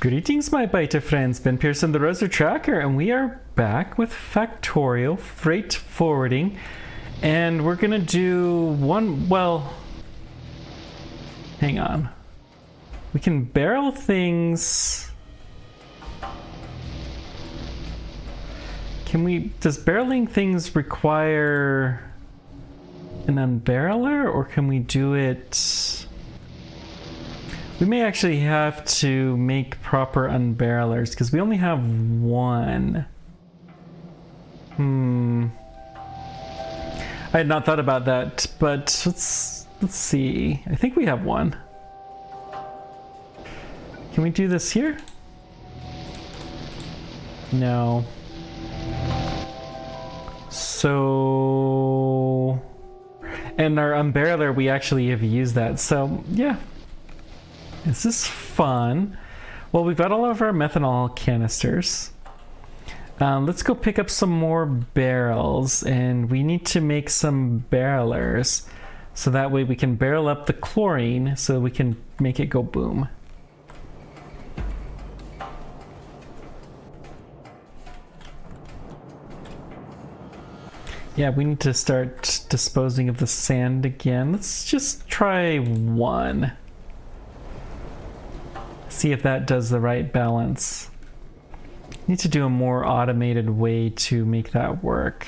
Greetings, my beta friends. Ben Pearson, the Roser Tracker, and we are back with Factorio Freight Forwarding. And we're gonna do one, well, hang on. We can barrel things. Does barreling things require an unbarreler, or can we do it? We may actually have to make proper unbarrelers because we only have one. I had not thought about that, but let's see. I think we have one. Can we do this here? No. So, and our unbarreler, we actually have used that. So yeah. This is fun. Well, we've got all of our methanol canisters. Let's go pick up some more barrels, and we need to make some barrelers so that way we can barrel up the chlorine so we can make it go boom. Yeah, we need to start disposing of the sand again. Let's just try one. See if that does the right balance. Need to do a more automated way to make that work.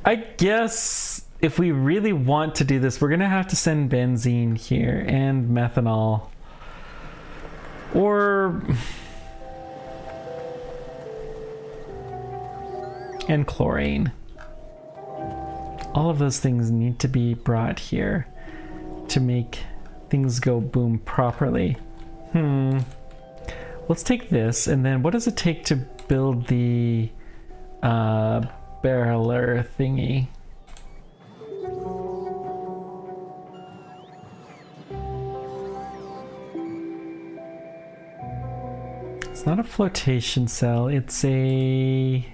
I guess if we really want to do this, we're gonna have to send benzene here and methanol. And chlorine. All of those things need to be brought here to make things go boom properly. Let's take this, and then what does it take to build the barreler thingy? It's not a flotation cell, it's a...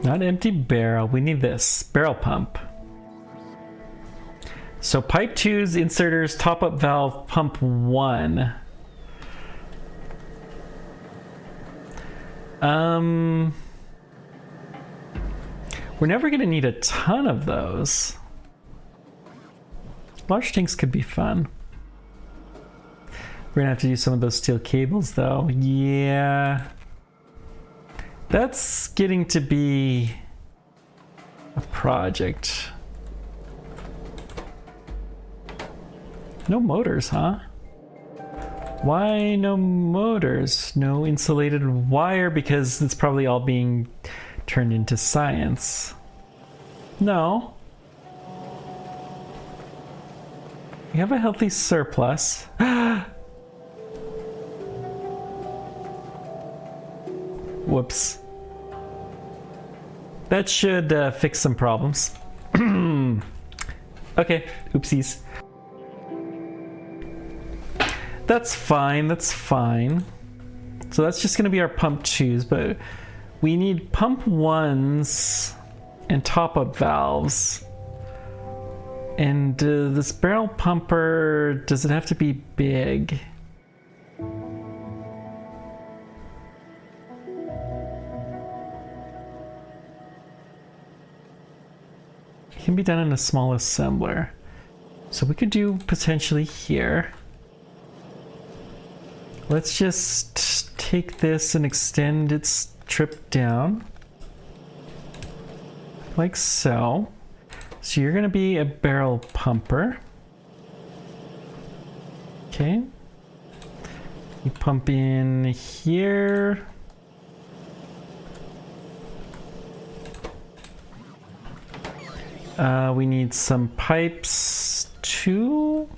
Not empty barrel, we need this. Barrel pump. So pipe 2's inserters, top-up valve, pump 1. We're never gonna need a ton of those. Large tanks could be fun. We're gonna have to use some of those steel cables though. Yeah. That's getting to be a project. No motors, huh? Why no motors? No insulated wire, because it's probably all being turned into science. No. We have a healthy surplus. Whoops. That should fix some problems. Okay, oopsies. That's fine, that's fine. So that's just gonna be our pump 2's, but we need pump 1's and top-up valves. And this barrel pumper, does it have to be big? Can be done in a small assembler. So we could do potentially here. Let's just take this and extend its trip down. Like so. So you're gonna be a barrel pumper. Okay. You pump in here. We need some pipes too.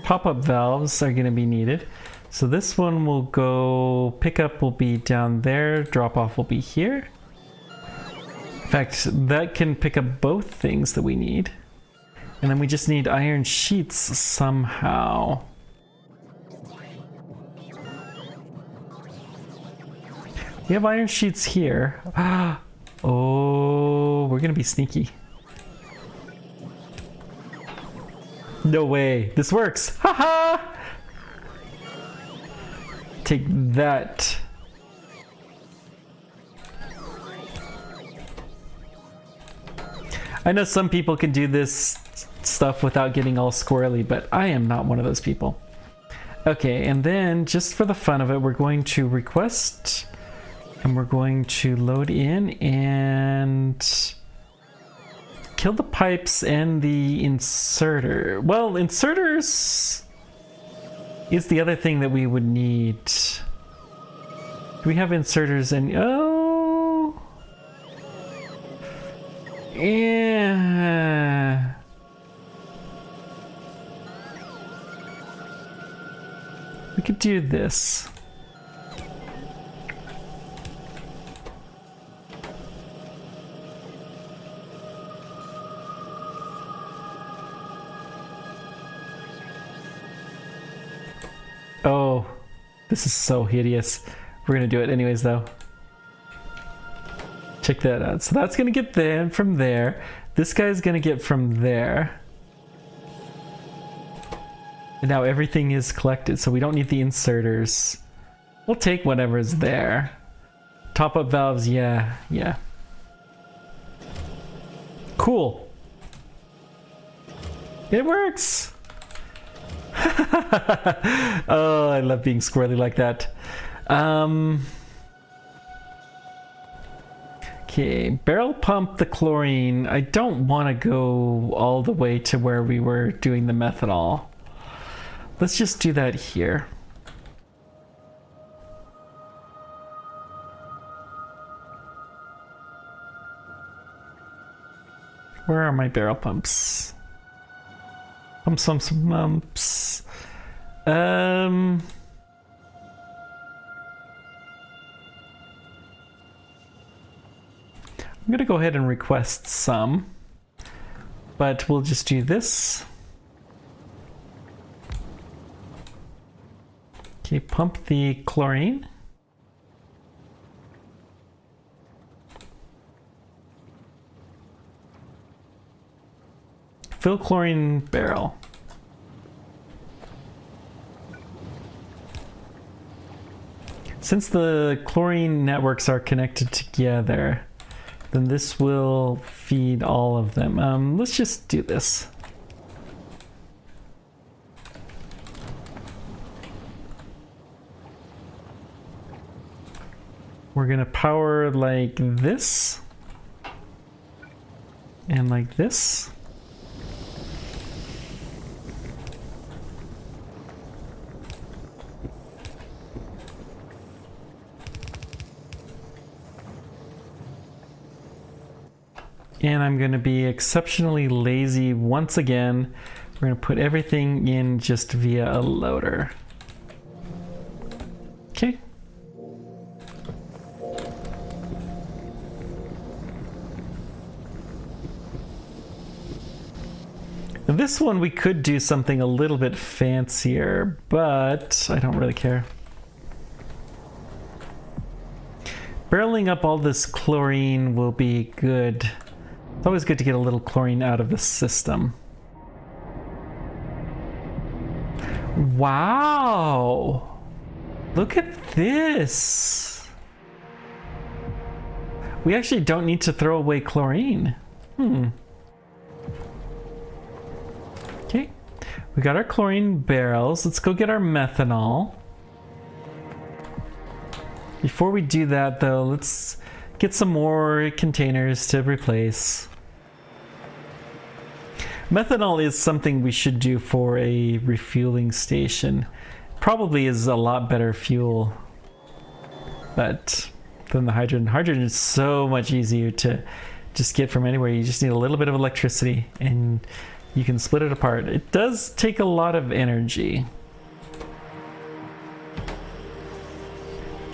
Pop-up valves are going to be needed. So this one will go, pickup will be down there, drop-off will be here. In fact, that can pick up both things that we need. And then we just need iron sheets somehow. We have iron sheets here. Oh, we're gonna be sneaky. No way. This works. Haha! Take that. I know some people can do this stuff without getting all squirrely, but I am not one of those people. Okay, and then just for the fun of it, we're going to request and we're going to load in and kill the pipes and the inserter. Well, inserters is the other thing that we would need. Do we have inserters in? Oh. Yeah. We could do this. Oh, this is so hideous. We're gonna do it anyways though. Check that out. So that's gonna get there from there. This guy's gonna get from there. And now everything is collected, so we don't need the inserters. We'll take whatever's there. Top up valves, yeah. Cool. It works. Oh, I love being squirrely like that. Okay, barrel pump the chlorine. I don't want to go all the way to where we were doing the methanol. Let's just do that here. Where are my barrel pumps? Pumps. I'm gonna go ahead and request some, but we'll just do this. Okay, pump the chlorine. Fill chlorine barrel. Since the chlorine networks are connected together, then this will feed all of them. Let's just do this. We're gonna power like this and like this. And I'm going to be exceptionally lazy once again. We're going to put everything in just via a loader. Okay. Now this one we could do something a little bit fancier, but I don't really care. Barreling up all this chlorine will be good. It's always good to get a little chlorine out of the system. Wow! Look at this! We actually don't need to throw away chlorine. Okay, we got our chlorine barrels. Let's go get our methanol. Before we do that though, let's get some more containers to replace. Methanol is something we should do for a refueling station. Probably is a lot better fuel, but than the hydrogen. Hydrogen is so much easier to just get from anywhere. You just need a little bit of electricity and you can split it apart. It does take a lot of energy.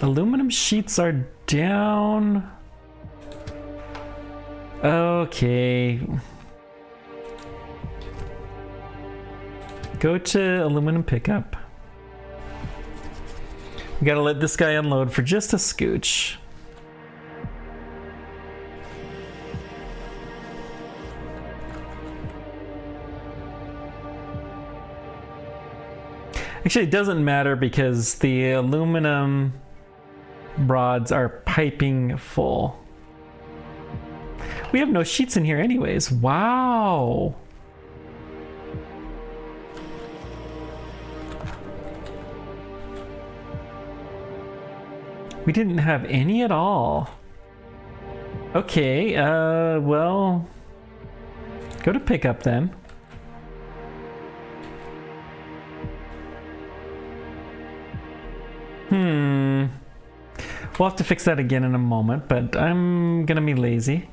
Aluminum sheets are down. Okay. Go to aluminum pickup. We gotta let this guy unload for just a scooch. Actually, it doesn't matter because the aluminum rods are piping full. We have no sheets in here anyways. Wow. We didn't have any at all. Okay, well, go to pickup then. We'll have to fix that again in a moment, but I'm gonna be lazy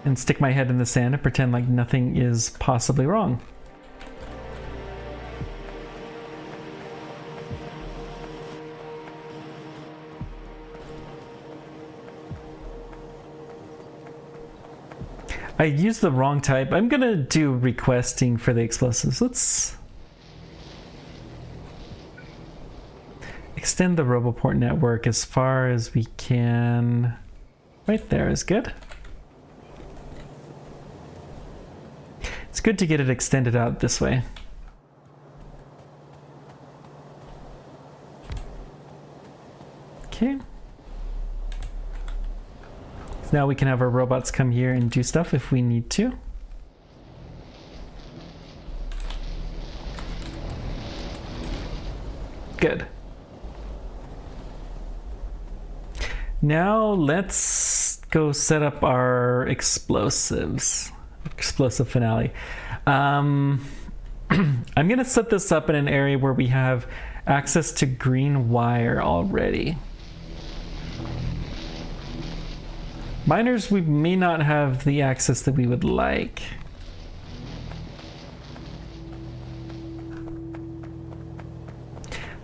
and stick my head in the sand and pretend like nothing is possibly wrong. I used the wrong type. I'm gonna do requesting for the explosives. Let's extend the Roboport network as far as we can. Right there is good. It's good to get it extended out this way. Okay. So now we can have our robots come here and do stuff if we need to. Good. Now let's go set up our explosives. Explosive finale. I'm going to set this up in an area where we have access to green wire already. Miners, we may not have the access that we would like.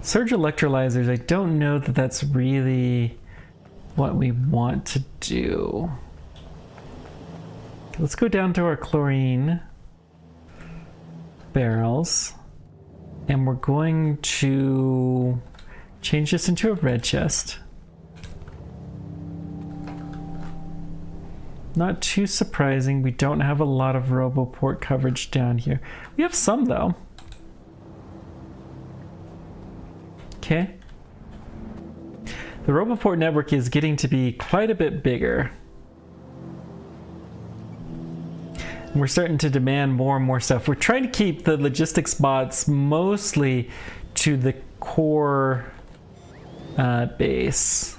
Surge electrolyzers, I don't know that that's really what we want to do. Let's go down to our chlorine barrels, and we're going to change this into a red chest. Not too surprising, we don't have a lot of Roboport coverage down here. We have some though. Okay. The Roboport network is getting to be quite a bit bigger. We're starting to demand more and more stuff. We're trying to keep the logistics bots mostly to the core base.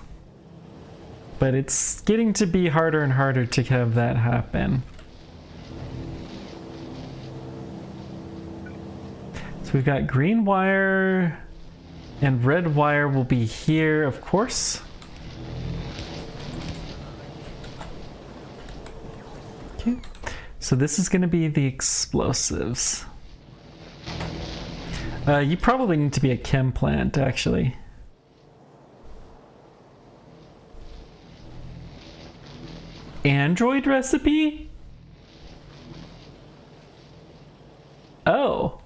But it's getting to be harder and harder to have that happen. So we've got green wire and red wire will be here, of course. Okay. So this is going to be the explosives. You probably need to be a chem plant, actually. Android recipe? Oh.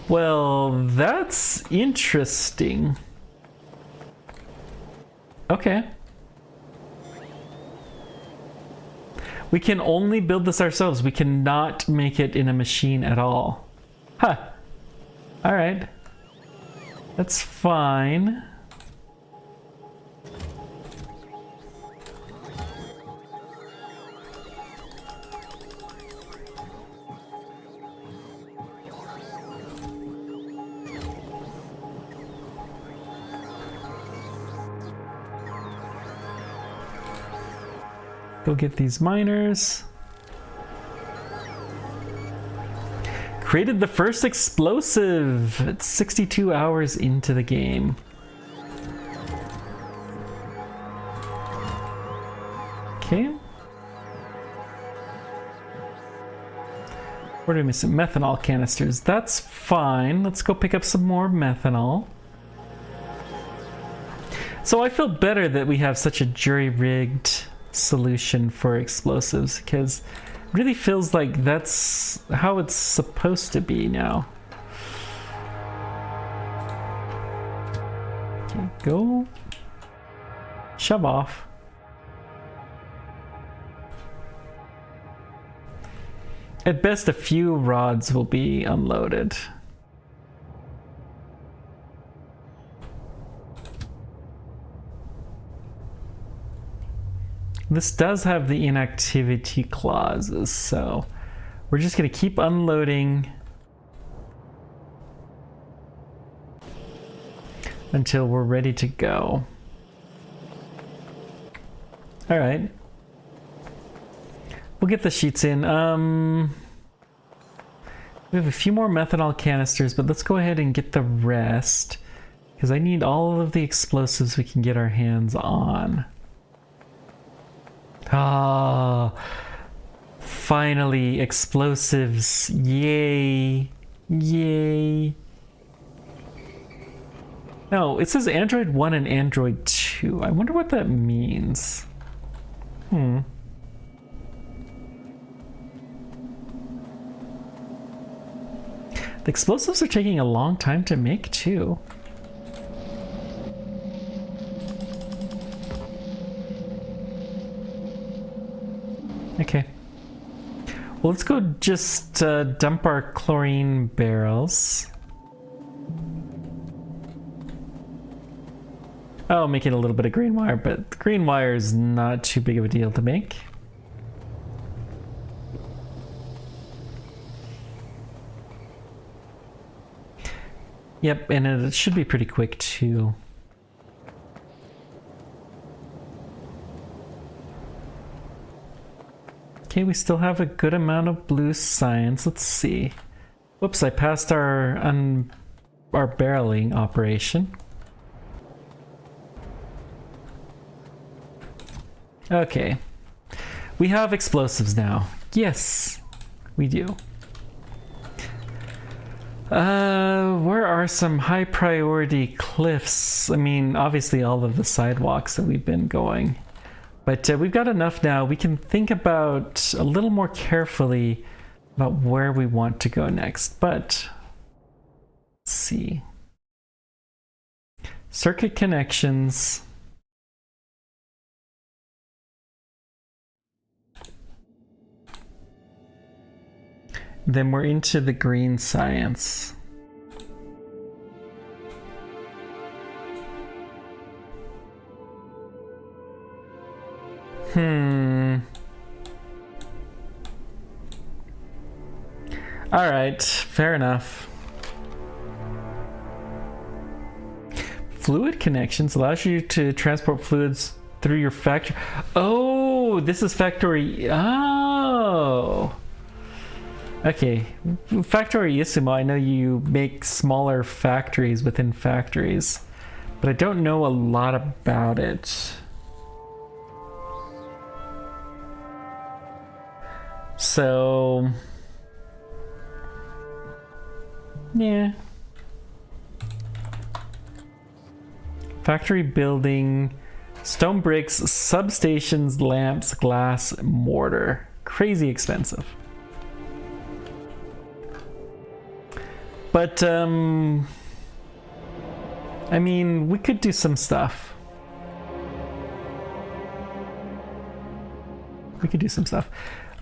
Well, that's interesting. Okay. We can only build this ourselves. We cannot make it in a machine at all. Huh. Alright. That's fine. Go get these miners. Created the first explosive. It's 62 hours into the game. Okay. What are we missing? Methanol canisters. That's fine. Let's go pick up some more methanol. So I feel better that we have such a jury-rigged solution for explosives, because it really feels like that's how it's supposed to be now. Okay, go shove off. At best, a few rods will be unloaded. This does have the inactivity clauses, so we're just going to keep unloading until we're ready to go. All right. We'll get the sheets in. We have a few more methanol canisters, but let's go ahead and get the rest because I need all of the explosives we can get our hands on. Ah, finally, explosives. Yay. Yay. No, it says Android 1 and Android 2. I wonder what that means. The explosives are taking a long time to make, too. Okay. Well, let's go just dump our chlorine barrels. Oh, making a little bit of green wire, but the green wire is not too big of a deal to make. Yep, and it should be pretty quick too. Okay, we still have a good amount of blue science. Let's see. Whoops, I passed our barreling operation. Okay. We have explosives now. Yes, we do. Where are some high priority cliffs? I mean, obviously all of the sidewalks that we've been going. But we've got enough now. We can think about a little more carefully about where we want to go next. But let's see. Circuit connections. Then we're into the green science. All right, fair enough. Fluid connections allows you to transport fluids through your factory. Oh, this is factory. Oh. Okay, Factorio Nullius, I know you make smaller factories within factories, but I don't know a lot about it. So, yeah. Factory building, stone bricks, substations, lamps, glass, mortar. Crazy expensive. But, I mean, we could do some stuff.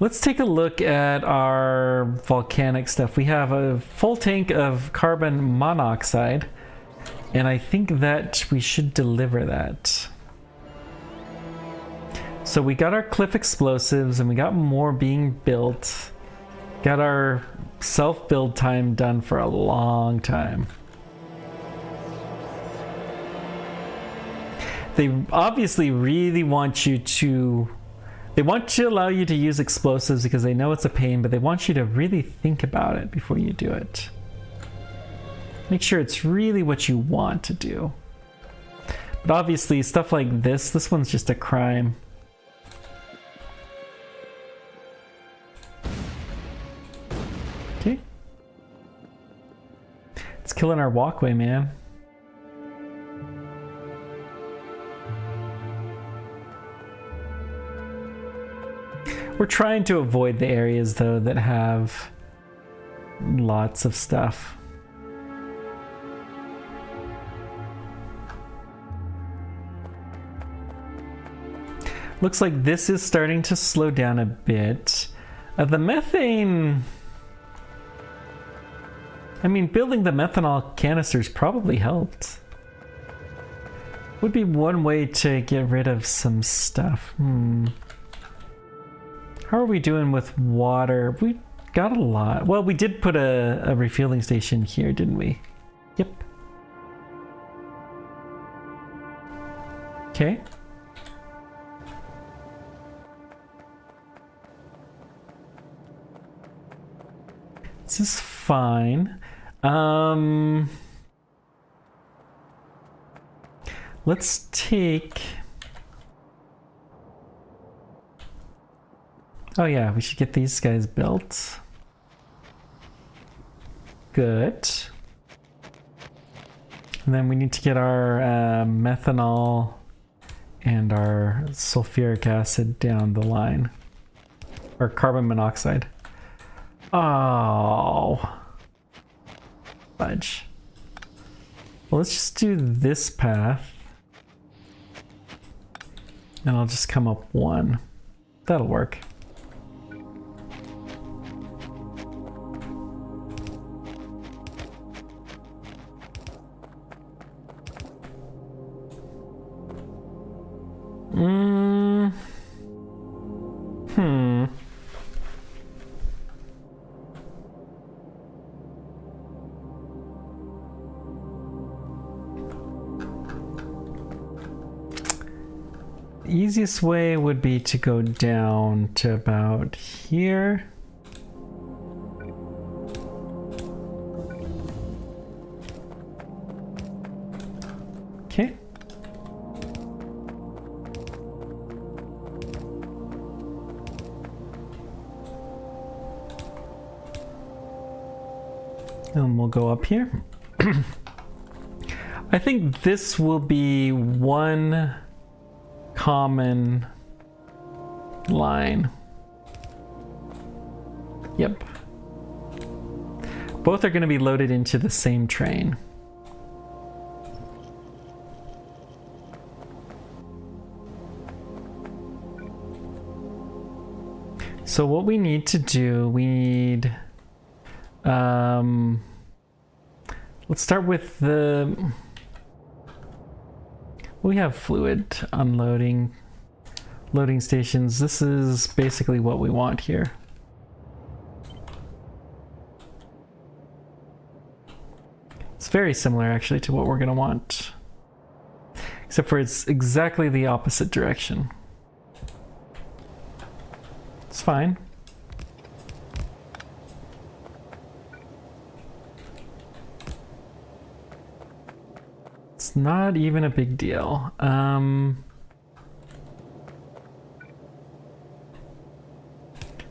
Let's take a look at our volcanic stuff. We have a full tank of carbon monoxide, and I think that we should deliver that. So we got our cliff explosives, and we got more being built. Got our self-build time done for a long time. They obviously really want you to... They want to allow you to use explosives because they know it's a pain, but they want you to really think about it before you do it. Make sure it's really what you want to do. But obviously, stuff like this one's just a crime. Okay. It's killing our walkway, man. We're trying to avoid the areas, though, that have lots of stuff. Looks like this is starting to slow down a bit. The methane... I mean, building the methanol canisters probably helped. Would be one way to get rid of some stuff. How are we doing with water? We got a lot. Well, we did put a refueling station here, didn't we? Yep. Okay. This is fine. Let's take... Oh yeah, we should get these guys built. Good. And then we need to get our methanol and our sulfuric acid down the line. Or carbon monoxide. Oh. Fudge. Well, let's just do this path. And I'll just come up one. That'll work. Easiest way would be to go down to about here. Okay. And we'll go up here. I think this will be one common line. Yep. Both are going to be loaded into the same train. So what we need to do, we need... let's start with the... We have fluid unloading, loading stations. This is basically what we want here. It's very similar actually to what we're going to want, except for it's exactly the opposite direction. It's fine. It's not even a big deal.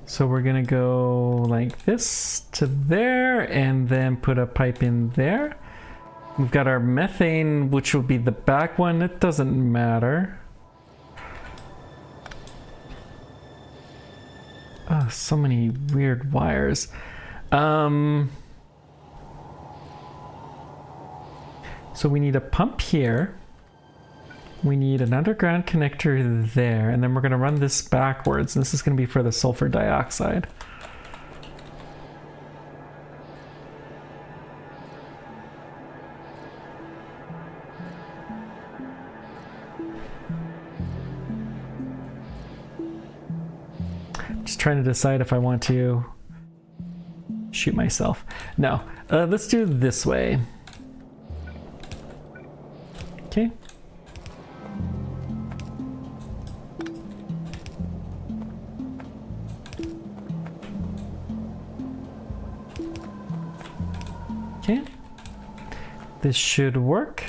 So we're gonna go like this to there and then put a pipe in there. We've got our methane, which will be the back one. It doesn't matter. Oh, so many weird wires. So we need a pump here. We need an underground connector there, and then we're going to run this backwards. This is going to be for the sulfur dioxide. Just trying to decide if I want to shoot myself. No, let's do it this way. Okay. Okay. This should work.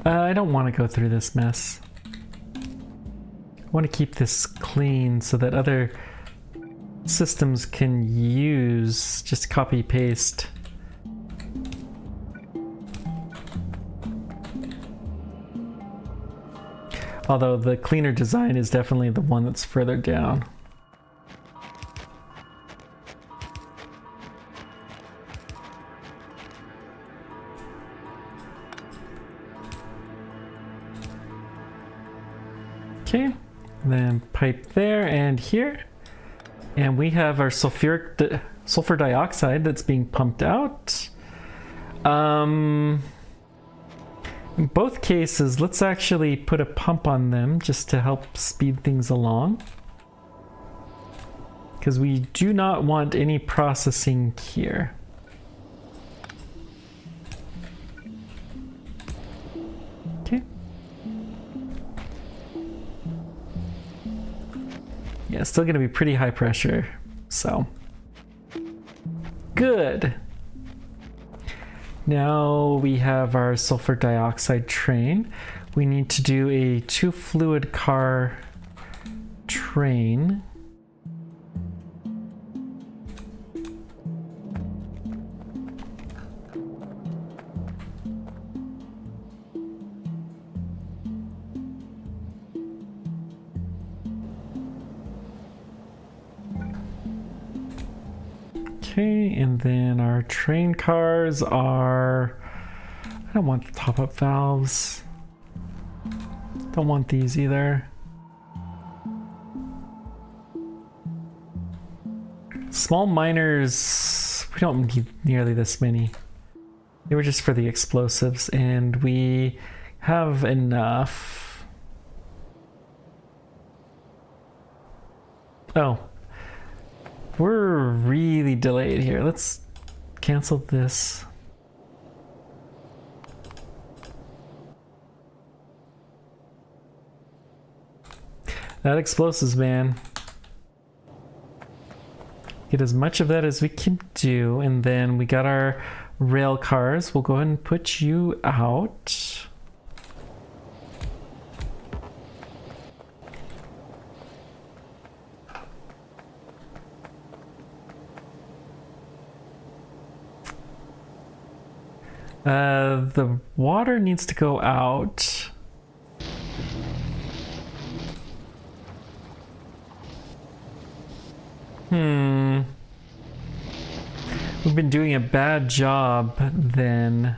I don't want to go through this mess. I want to keep this clean so that other systems can use just copy paste. Although the cleaner design is definitely the one that's further down. Okay, then pipe there and here. And we have our sulfur dioxide that's being pumped out. In both cases, let's actually put a pump on them just to help speed things along. Because we do not want any processing here. Okay. Yeah, it's still going to be pretty high pressure, so. Good. Now we have our sulfur dioxide train. We need to do a 2-fluid car train. Okay, and then our train cars are... I don't want the top-up valves. Don't want these either. Small miners, we don't need nearly this many. They were just for the explosives, and we have enough. Oh. We're really delayed here. Let's cancel this. That explosives, man. Get as much of that as we can do, and then we got our rail cars. We'll go ahead and put you out. The water needs to go out. We've been doing a bad job then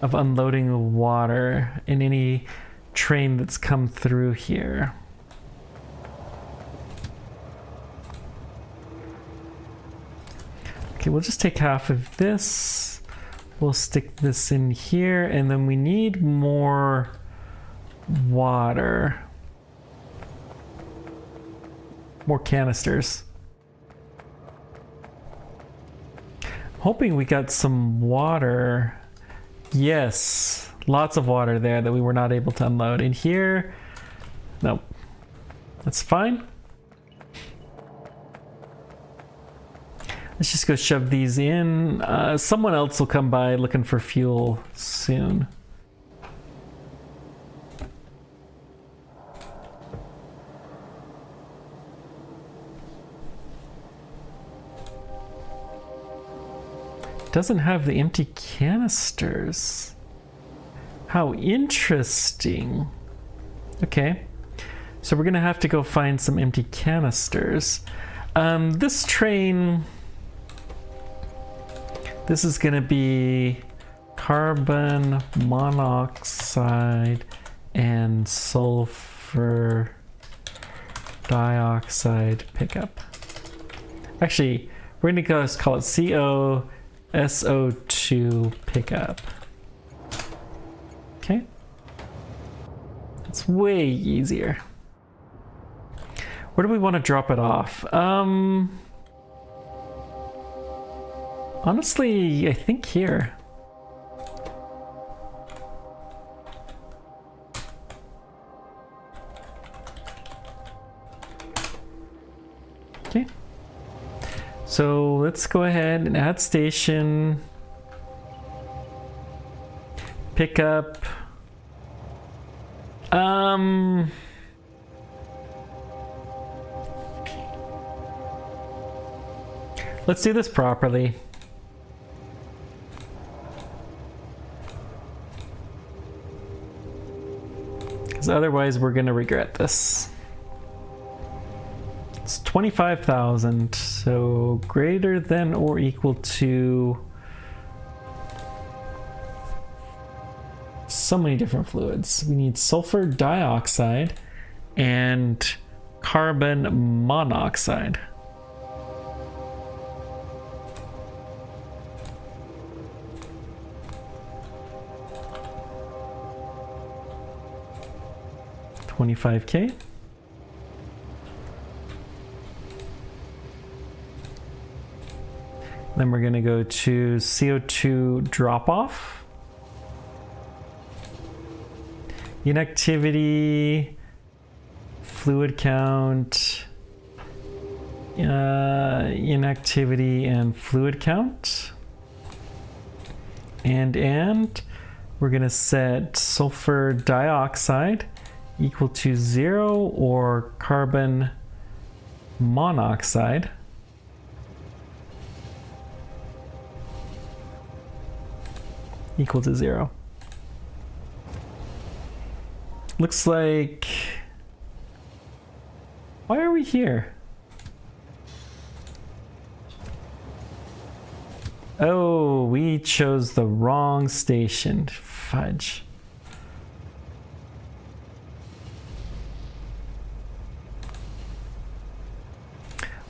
of unloading the water in any train that's come through here. Okay, we'll just take half of this. We'll stick this in here, and then we need more water. More canisters. Hoping we got some water. Yes, lots of water there that we were not able to unload. In here, nope. That's fine. Let's just go shove these in. Someone else will come by looking for fuel soon. Doesn't have the empty canisters. How interesting. Okay, so we're gonna have to go find some empty canisters. This train, this is gonna be carbon monoxide and sulfur dioxide pickup. Actually, we're gonna go call it CO-SO2 pickup. Okay. It's way easier. Where do we want to drop it off? Honestly, I think here. Okay. So let's go ahead and add station. Pick up. Let's do this properly. Because otherwise we're gonna regret this. It's 25,000, so greater than or equal to so many different fluids. We need sulfur dioxide and carbon monoxide. $25K. Then we're going to go to CO2 drop-off. Inactivity, fluid count, inactivity and fluid count. And we're going to set sulfur dioxide equal to 0 or carbon monoxide equal to 0. Looks like... Why are we here? Oh, we chose the wrong station. Fudge.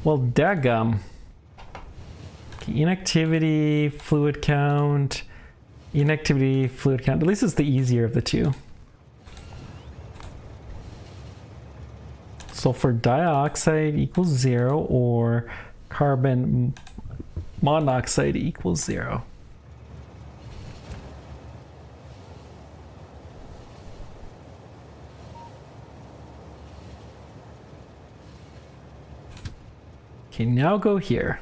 Well, daggum. Okay, inactivity, fluid count, inactivity, fluid count. At least it's the easier of the two. Sulfur dioxide equals 0 or carbon monoxide equals 0. Okay, now go here.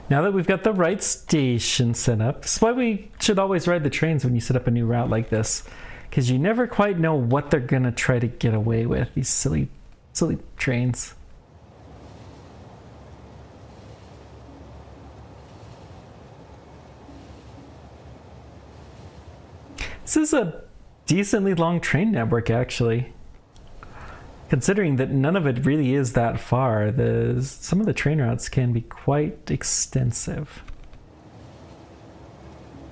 Now that we've got the right station set up, this is why we should always ride the trains when you set up a new route like this, because you never quite know what they're gonna try to get away with, these silly trains. This is a decently long train network, actually. Considering that none of it really is that far, some of the train routes can be quite extensive.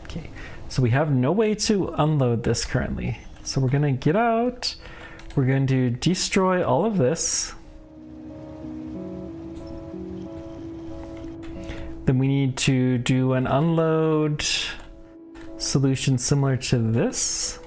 Okay, so we have no way to unload this currently. So we're gonna get out, we're going to destroy all of this. Then we need to do an unload solution similar to this.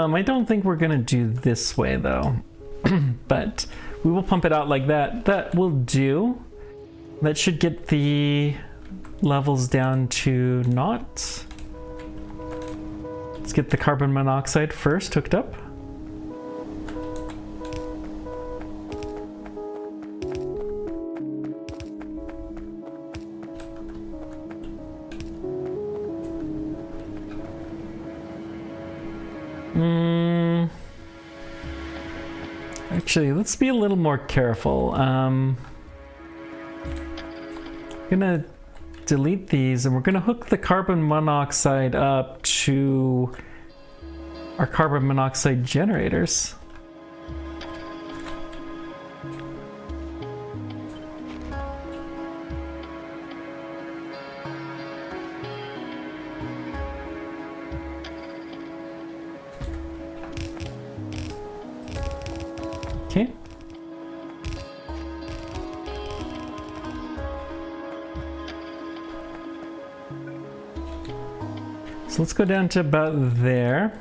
I don't think we're gonna do this way though, but we will pump it out like that. That will do. That should get the levels down to naught. Let's get the carbon monoxide first hooked up. Actually, let's be a little more careful. I'm gonna delete these and we're gonna hook the carbon monoxide up to our carbon monoxide generators. Okay. So let's go down to about there.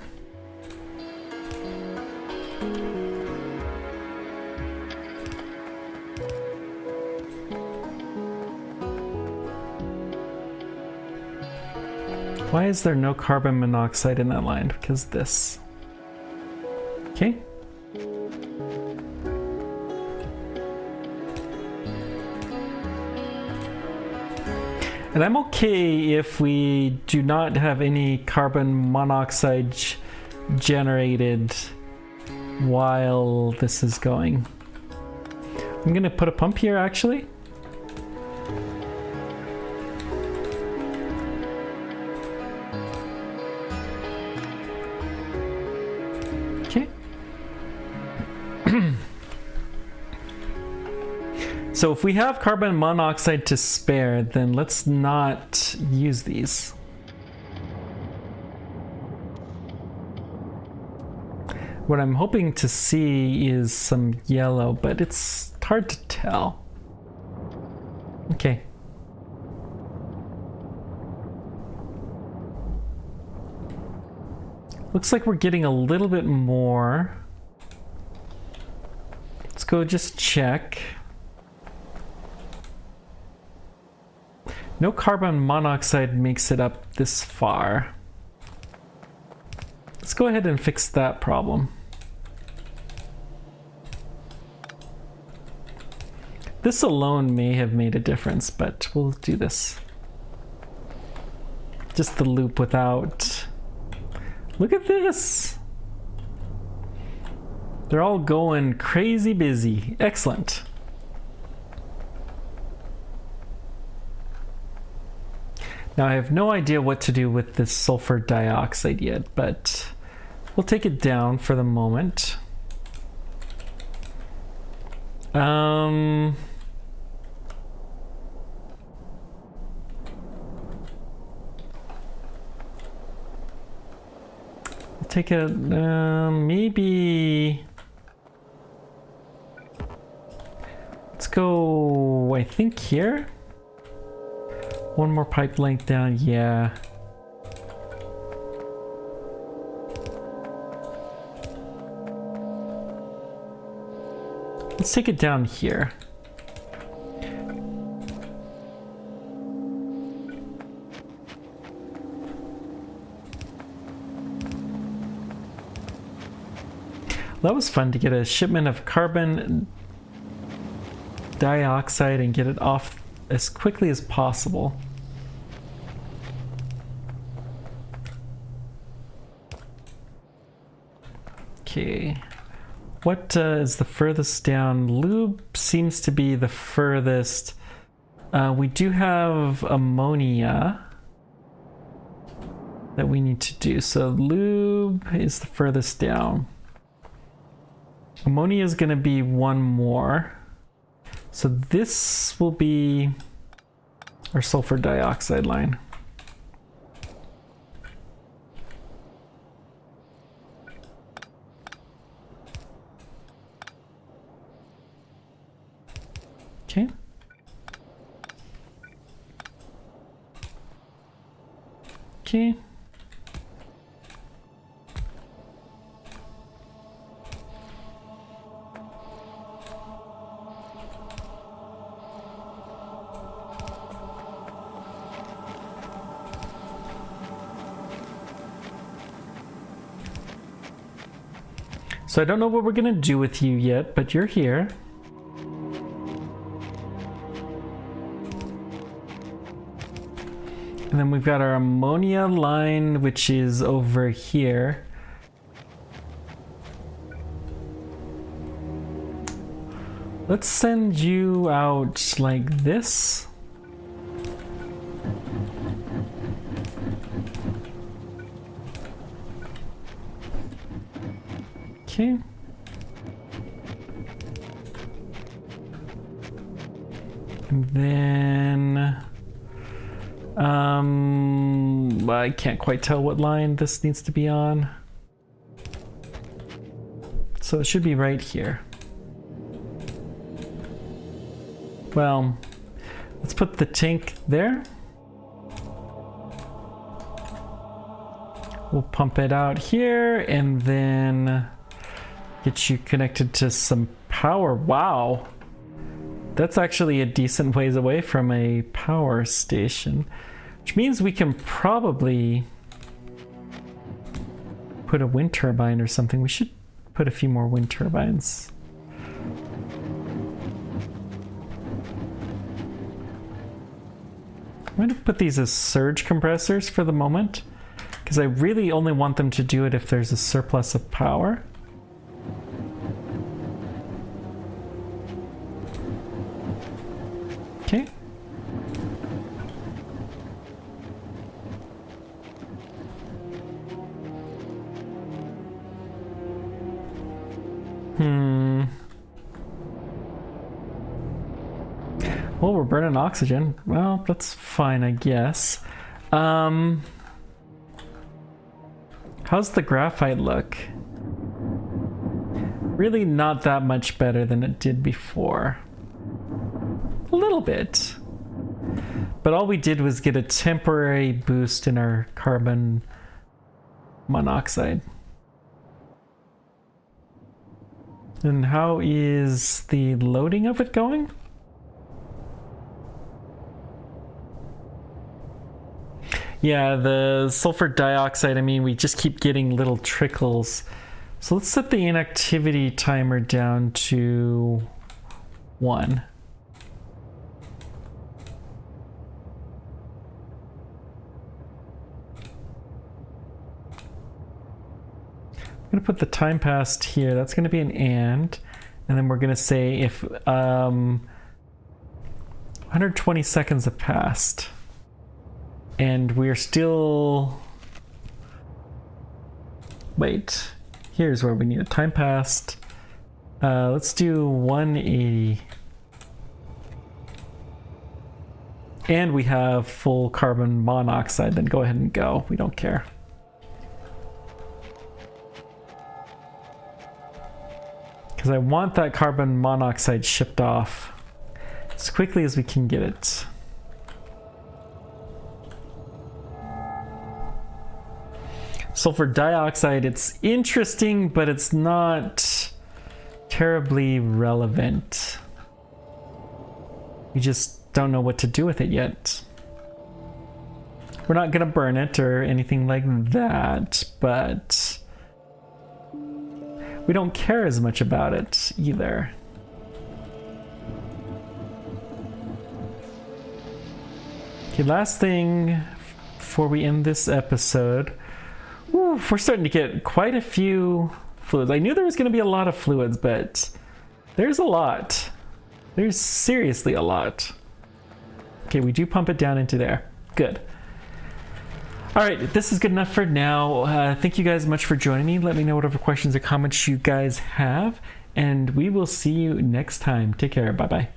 Why is there no carbon monoxide in that line? Because this. Okay. And I'm okay if we do not have any carbon monoxide generated while this is going. I'm gonna put a pump here actually. So if we have carbon monoxide to spare, then let's not use these. What I'm hoping to see is some yellow, but it's hard to tell. Okay. Looks like we're getting a little bit more. Let's go just check. No carbon monoxide makes it up this far. Let's go ahead and fix that problem. This alone may have made a difference, but we'll do this. Just the loop without... Look at this! They're all going crazy busy. Excellent. Now I have no idea what to do with this sulfur dioxide yet, but we'll take it down for the moment. Take a maybe. Let's go, I think here. One more pipe length down, yeah. Let's take it down here. That was fun to get a shipment of carbon dioxide and get it off as quickly as possible. Okay, what is the furthest down? Lube seems to be the furthest. We do have ammonia that we need to do, so lube is the furthest down. Ammonia is going to be one more. So this will be our sulfur dioxide line. Okay. Okay. So I don't know what we're gonna do with you yet, but you're here. And then we've got our ammonia line, which is over here. Let's send you out like this. Okay. And then I can't quite tell what line this needs to be on. So it should be right here. Well, let's put the tank there. We'll pump it out here and then get you connected to some power. Wow. That's actually a decent ways away from a power station, which means we can probably put a wind turbine or something. We should put a few more wind turbines. I'm going to put these as surge compressors for the moment, because I really only want them to do it if there's a surplus of power. Okay. Well, we're burning oxygen. Well, that's fine, I guess. How's the graphite look? Really not that much better than it did before. A little bit. But all we did was get a temporary boost in our carbon monoxide. And how is the loading of it going? Yeah, the sulfur dioxide, I mean, we just keep getting little trickles. So let's set the inactivity timer down to 1. I'm going to put the time passed here. That's going to be an and then we're going to say if 120 seconds have passed and we're still... Wait, here's where we need a time passed. Let's do 180. And we have full carbon monoxide, then go ahead and go. We don't care. Because I want that carbon monoxide shipped off as quickly as we can get it. Sulfur dioxide, it's interesting, but it's not terribly relevant. We just don't know what to do with it yet. We're not going to burn it or anything like that, but we don't care as much about it either. Okay, last thing before we end this episode. Ooh, we're starting to get quite a few fluids. I knew there was going to be a lot of fluids, but there's a lot. There's seriously a lot. Okay, we do pump it down into there. Good. All right, this is good enough for now. Thank you guys much for joining me. Let me know whatever questions or comments you guys have, and we will see you next time. Take care. Bye-bye.